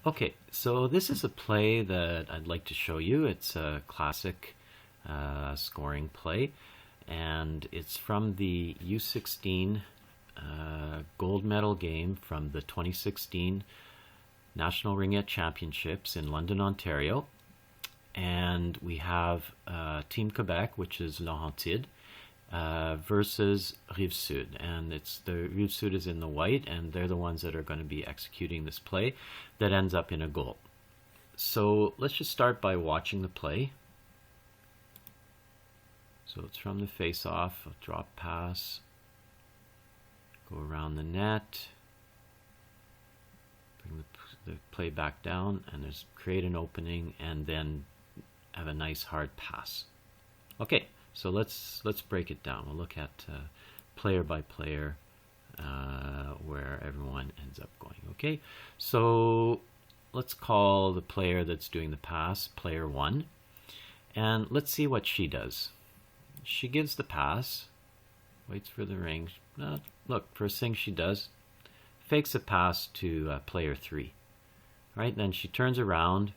Okay, so this is a play that I'd like to show you. It's a classic scoring play, and it's from the U16 gold medal game from the 2016 National Ringette Championships in London, Ontario. And we have Team Québec, which is Laurentide, versus Rive-Sud, and it's the Rive-Sud is in the white, and they're the ones that are going to be executing this play that ends up in a goal. So let's just start by watching the play. So it's from the face-off, a drop pass, go around the net, bring the play back down, and there's create an opening, and then have a nice hard pass. Okay. So let's break it down. We'll look at player by player where everyone ends up going. Okay, so let's call the player that's doing the pass player 1, and let's see what she does. She gives the pass, waits for the ring. Look, first thing she does, fakes a pass to player 3. Right, then she turns around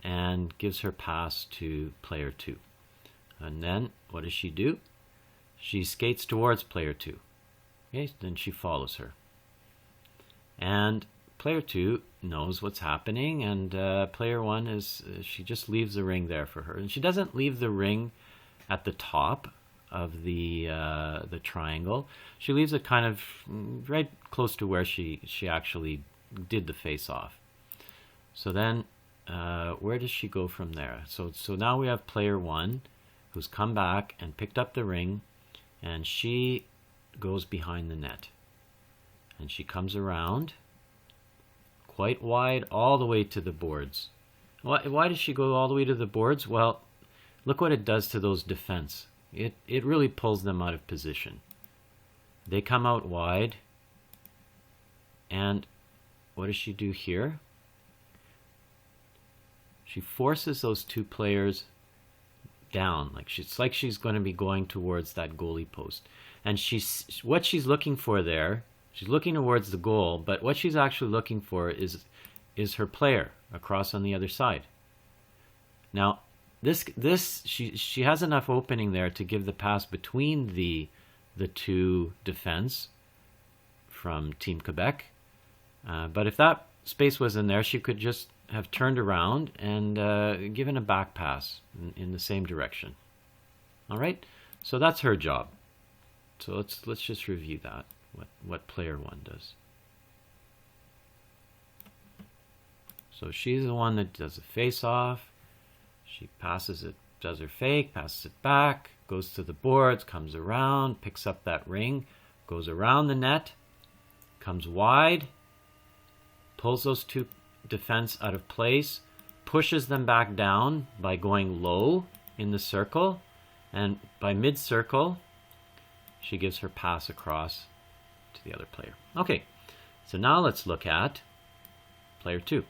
and gives her pass to player 2. And then, what does she do? She skates towards player 2. Okay, then she follows her. And player 2 knows what's happening, and player 1 is, she just leaves the ring there for her. And she doesn't leave the ring at the top of the triangle. She leaves it kind of right close to where she actually did the face-off. So then, where does she go from there? So now we have player 1, who's come back and picked up the ring, and she goes behind the net. And she comes around quite wide all the way to the boards. Why does she go all the way to the boards? Well, look what it does to those defense. It really pulls them out of position. They come out wide, and what does she do here? She forces those two players down, it's like she's going to be going towards that goalie post, and what she's looking for there, she's looking towards the goal, but what she's actually looking for is her player across on the other side. Now she has enough opening there to give the pass between the two defense from Team Quebec, but if that space was in there, she could just have turned around and given a back pass in the same direction. All right, so that's her job. So let's just review that, what player 1 does. So she's the one that does the face-off. She passes it, does her fake, passes it back, goes to the boards, comes around, picks up that ring, goes around the net, comes wide, pulls those two defense out of place, pushes them back down by going low in the circle, and by mid-circle she gives her pass across to the other player. Okay, so now let's look at player 2.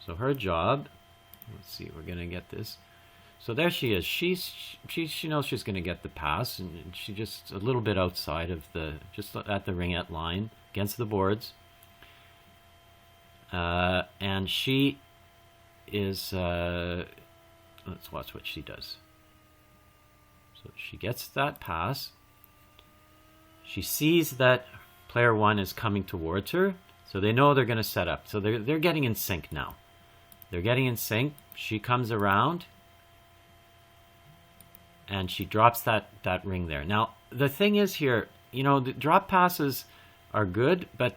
So her job, let's see, we're going to get this. So there she is. She knows she's going to get the pass, and she just a little bit outside of just at the ringette line against the boards. And she is, let's watch what she does. So she gets that pass. She sees that player 1 is coming towards her, so they know they're going to set up. So they're getting in sync now. They're getting in sync. She comes around, and she drops that ring there. Now, the thing is here, the drop passes are good, but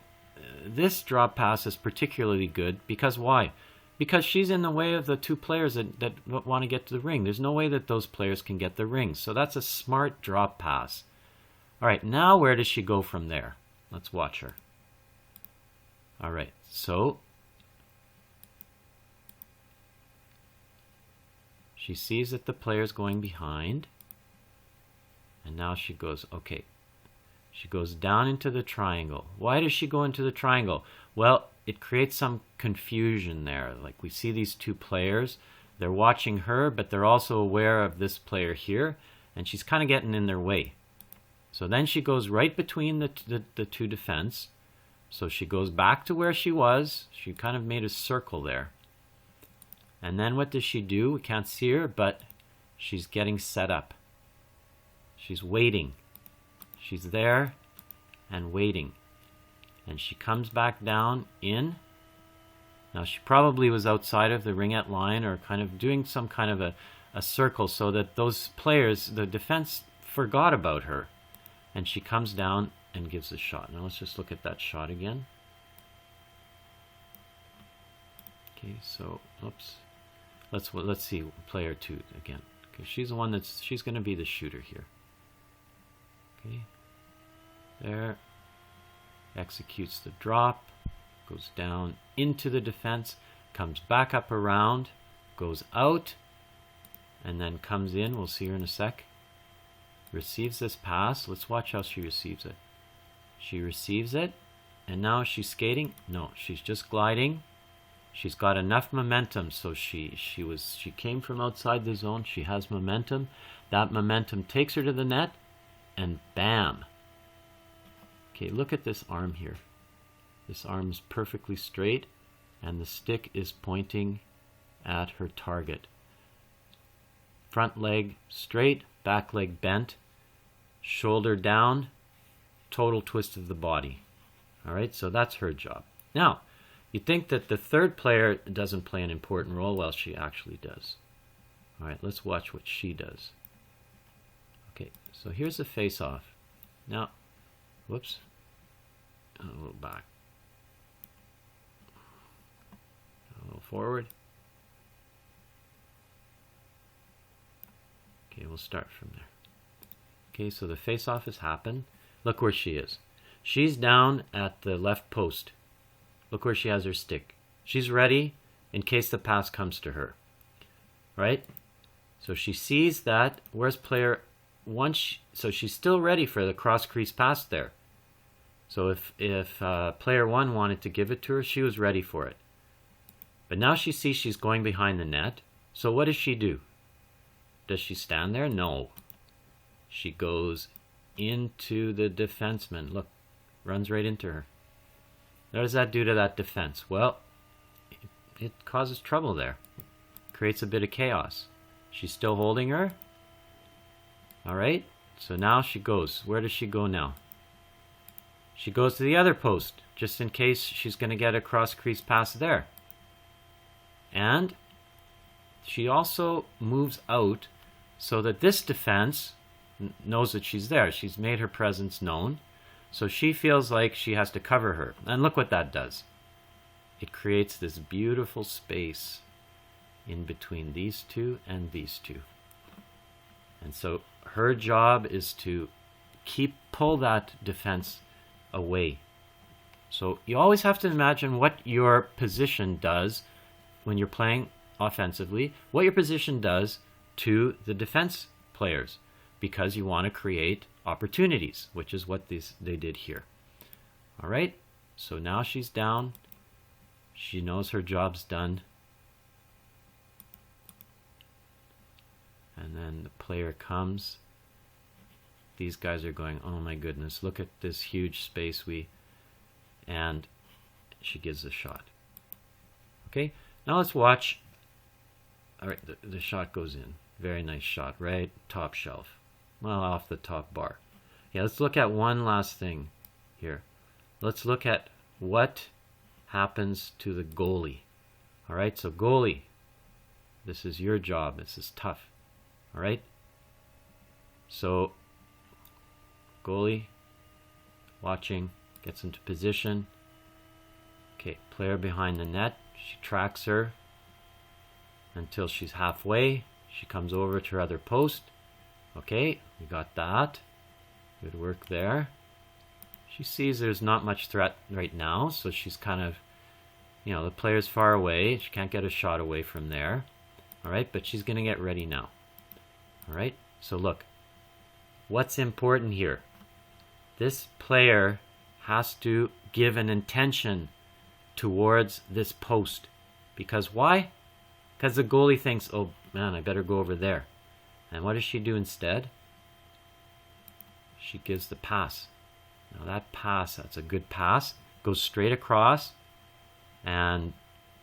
this drop pass is particularly good because why? Because she's in the way of the two players that want to get to the ring. There's no way that those players can get the ring. So that's a smart drop pass. All right, now where does she go from there? Let's watch her. All right, so she sees that the player's going behind, and now she goes, okay. She goes down into the triangle. Why does she go into the triangle? Well, it creates some confusion there. Like, we see these two players. They're watching her, but they're also aware of this player here, and she's kind of getting in their way. So then she goes right between the two defense, So she goes back to where she was. She kind of made a circle there. And then what does she do? We can't see her, but she's getting set up. She's waiting. She's there and waiting. And she comes back down in. Now she probably was outside of the ringette line or kind of doing some kind of a circle so that those players, the defense, forgot about her. And she comes down and gives a shot. Now let's just look at that shot again. Okay, so oops. Let's see player 2 again. Okay, she's the one she's going to be the shooter here. Okay. There. Executes the drop, goes down into the defense, comes back up around, goes out, and then comes in. We'll see her in a sec. Receives this pass. Let's watch how she receives it. She receives it, and now she's skating. No, she's just gliding. She's got enough momentum, so she came from outside the zone. She has momentum. That momentum takes her to the net, and bam. Okay, look at this arm here. This arm is perfectly straight, and the stick is pointing at her target. Front leg straight, back leg bent, shoulder down, total twist of the body. All right, so that's her job. Now, you think that the third player doesn't play an important role? Well, she actually does. All right, let's watch what she does. Okay, so here's the face-off. Now, whoops. A little back. A little forward. Okay, we'll start from there. Okay, so the face-off has happened. Look where she is. She's down at the left post. Look where she has her stick. She's ready in case the pass comes to her. Right? So she sees that. Where's player 1? So she's still ready for the cross-crease pass there. So if player 1 wanted to give it to her, she was ready for it. But now she sees she's going behind the net. So what does she do? Does she stand there? No. She goes into the defenseman. Look, runs right into her. What does that do to that defense? Well, it causes trouble there. Creates a bit of chaos. She's still holding her. All right. So now she goes. Where does she go now? She goes to the other post, just in case she's going to get a cross-crease pass there. And she also moves out so that this defense knows that she's there. She's made her presence known. So she feels like she has to cover her. And look what that does. It creates this beautiful space in between these two and these two. And so her job is to pull that defense away. So you always have to imagine what your position does when you're playing offensively, what your position does to the defense players, because you want to create opportunities, which is what they did here. All right, so now she's down. She knows her job's done. And then the player comes. These guys are going, oh my goodness, look at this huge space and she gives a shot. Okay, now let's watch. All right, the shot goes in. Very nice shot, right? Top shelf. Well, off the top bar. Yeah, let's look at one last thing here. Let's look at what happens to the goalie. All right, so goalie, this is your job. This is tough. All right, so goalie, watching, gets into position. Okay, player behind the net. She tracks her until she's halfway. She comes over to her other post. Okay, we got that. Good work there. She sees there's not much threat right now, so she's kind of, the player's far away. She can't get a shot away from there. All right, but she's going to get ready now. All right, so look, what's important here? This player has to give an intention towards this post. Because why? Because the goalie thinks, oh man, I better go over there. And what does she do instead? She gives the pass. Now that pass, that's a good pass. goes straight across, and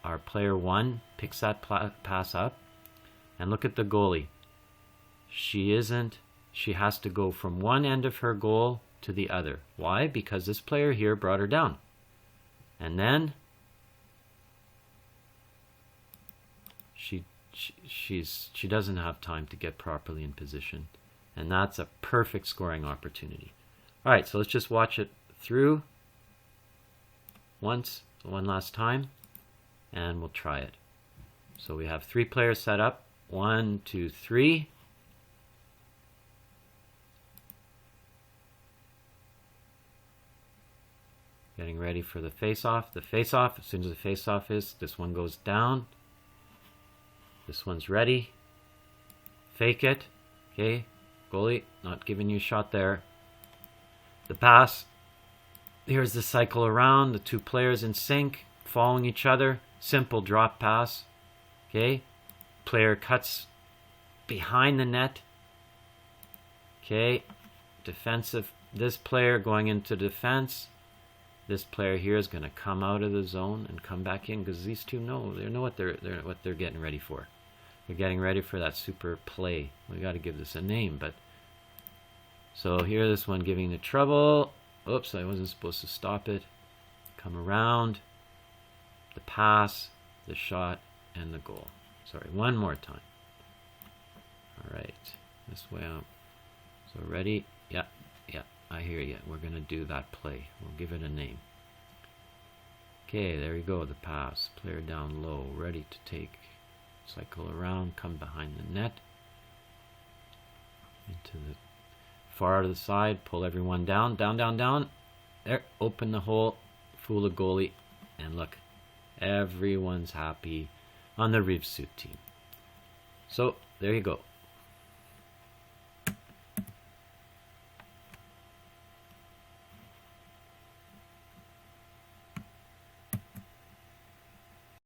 our player 1 picks that pass up. And look at the goalie. She has to go from one end of her goal to the other. Why? Because this player here brought her down. And then she doesn't have time to get properly in position. And that's a perfect scoring opportunity. All right, so let's just watch it through one last time, and we'll try it. So we have 3 players set up. 1, 2, 3. Getting ready for the face-off. The face-off, as soon as the face-off is, this one goes down. This one's ready. Fake it. Okay, goalie, not giving you a shot there. The pass. Here's the cycle around. The 2 players in sync, following each other. Simple drop pass. Okay, player cuts behind the net. Okay, defensive. This player going into defense. This player here is going to come out of the zone and come back in, because these two know what they're getting ready for. They're getting ready for that super play. We got to give this a name, but so here this one giving the trouble. Oops, I wasn't supposed to stop it. Come around. The pass, the shot, and the goal. Sorry, one more time. All right, this way out. So ready? Yeah. I hear you. We're going to do that play. We'll give it a name. Okay, there you go. The pass. Player down low. Ready to take. Cycle around. Come behind the net. Into the far to the side. Pull everyone down. Down. There. Open the hole. Fool the goalie. And look. Everyone's happy on the Rive-Sud team. So, there you go.